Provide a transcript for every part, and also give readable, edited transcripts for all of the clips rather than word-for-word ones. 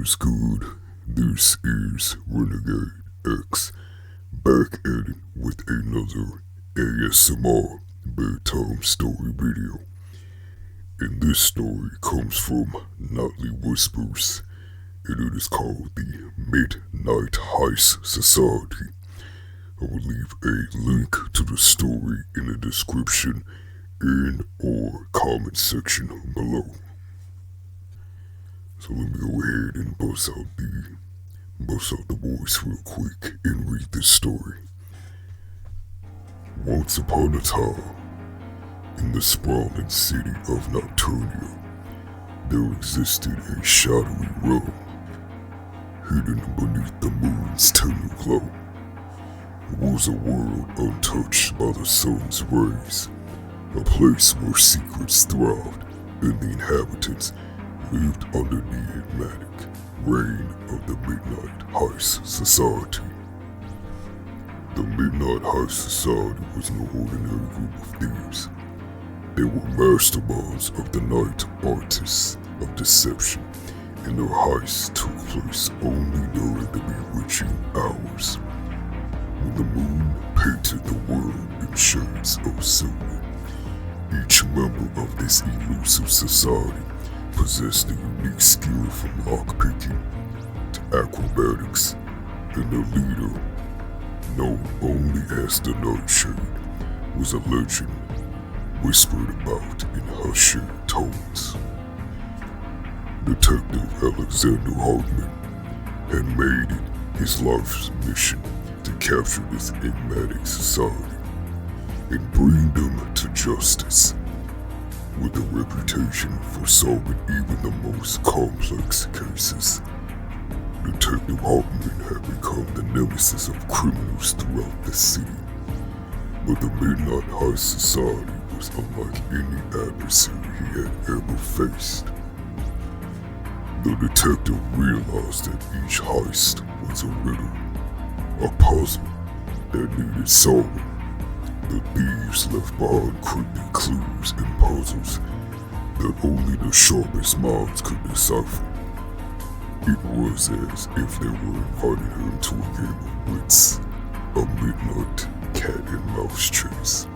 What's good? This is Renegade X, back at it with another ASMR bedtime story video. And this story comes from Nightly Whispers, and it is called the Midnight Heist Society. I will leave a link to the story in the description and or comment section below. So let me go ahead and bust out the voice real quick and read this story. Once upon a time, in the sprawling city of Nocturnia, there existed a shadowy realm, hidden beneath the moon's tender glow. It was a world untouched by the sun's rays, a place where secrets thrived and the inhabitants lived under the enigmatic reign of the Midnight Heist Society. The Midnight Heist Society was no ordinary group of thieves. They were masterminds of the night, artists of deception, and their heists took place only during the bewitching hours, when the moon painted the world in shades of silver. Each member of this elusive society possessed a unique skill from lockpicking to acrobatics, and their leader, known only as the Nightshade, was a legend whispered about in hushed tones. Detective Alexander Hartman had made it his life's mission to capture this enigmatic society and bring them to justice. With a reputation for solving even the most complex cases, Detective Hartman had become the nemesis of criminals throughout the city. But the Midnight Heist Society was unlike any adversary he had ever faced. The detective realized that each heist was a riddle, a puzzle that needed solving. The thieves left behind cryptic clues and puzzles that only the sharpest minds could decipher. It was as if they were inviting him to a game of wits, a midnight cat and mouse chase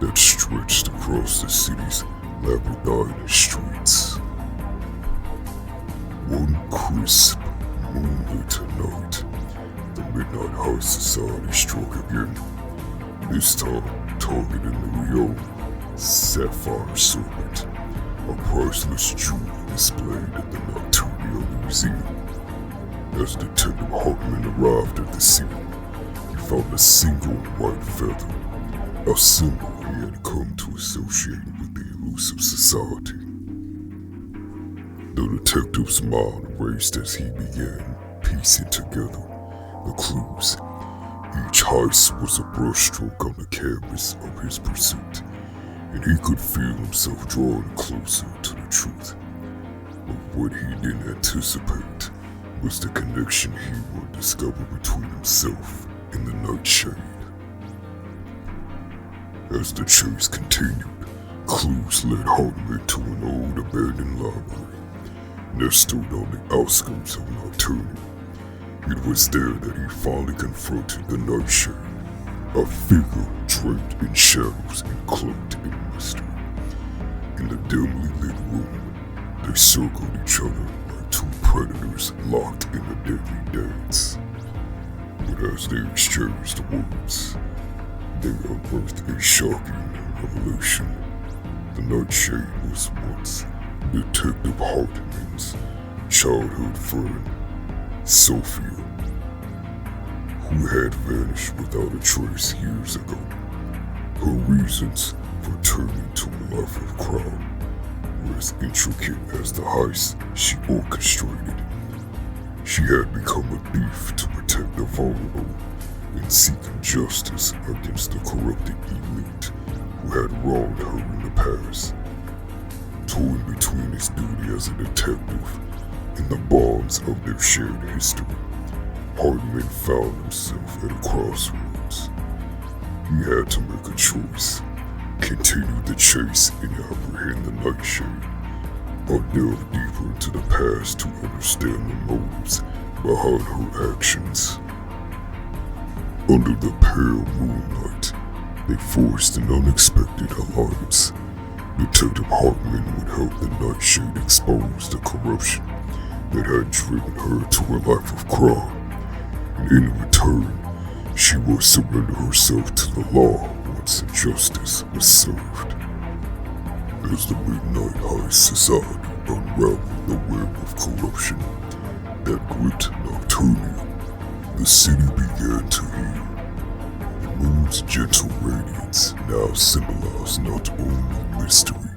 that stretched across the city's labyrinthine streets. One crisp, moonlit night, the Midnight Heist Society struck again. This time, targeting the Rio Sapphire Serpent, a priceless jewel displayed at the Nocturnia Museum. As Detective Hartman arrived at the scene, he found a single white feather, a symbol he had come to associate with the elusive society. The detective's mind raced as he began piecing together the clues. Each heist was a brushstroke on the canvas of his pursuit, and he could feel himself drawing closer to the truth. But what he didn't anticipate was the connection he would discover between himself and the Nightshade. As the chase continued, clues led Hartman to an old abandoned library, nestled on the outskirts of Nocturnia. It was there that he finally confronted the Nightshade, a figure draped in shadows and cloaked in mystery. In the dimly lit room, they circled each other like two predators locked in a deadly dance. But as they exchanged words, they unearthed a shocking revelation. The Nightshade was once Detective Hartman's childhood friend, Sophia, who had vanished without a trace years ago. Her reasons for turning to a life of crime were as intricate as the heist she orchestrated. She had become a thief to protect the vulnerable and seeking justice against the corrupted elite who had wronged her in the past. Torn between his duty as a detective and the bonds of their shared history, Hartman found himself at a crossroads. He had to make a choice: continue the chase and apprehend the Nightshade, I'll delve deeper into the past to understand the motives behind her actions. Under the pale moonlight, they forged an unexpected alliance. Detective Hartman would help the Nightshade expose the corruption that had driven her to a life of crime, and in return, she would surrender herself to the law once justice was served. As the Midnight Heist Society unraveled the web of corruption that gripped Nocturnia, the city began to heal. The moon's gentle radiance now symbolized not only mystery,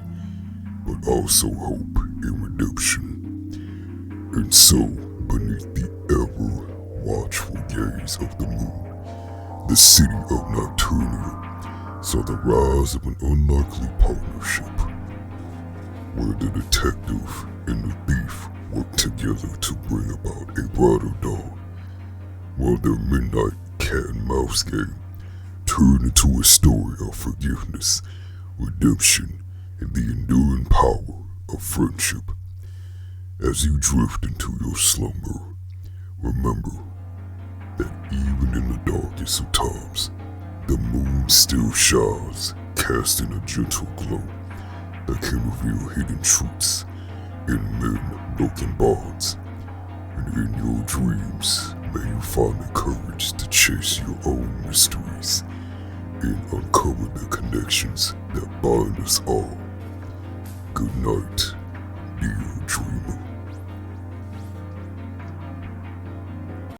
but also hope and redemption. And so, beneath the ever-watchful gaze of the moon, the city of Nocturnia saw the rise of an unlikely partnership, where the detective and the thief worked together to bring about a brighter dawn, while their midnight cat-and-mouse game turned into a story of forgiveness, redemption, and the enduring power of friendship. As you drift into your slumber, remember that even in the darkest of times, the moon still shines, casting a gentle glow that can reveal hidden truths in men-broken bonds. And in your dreams, may you find the courage to chase your own mysteries and uncover the connections that bind us all. Good night, dear dreamer.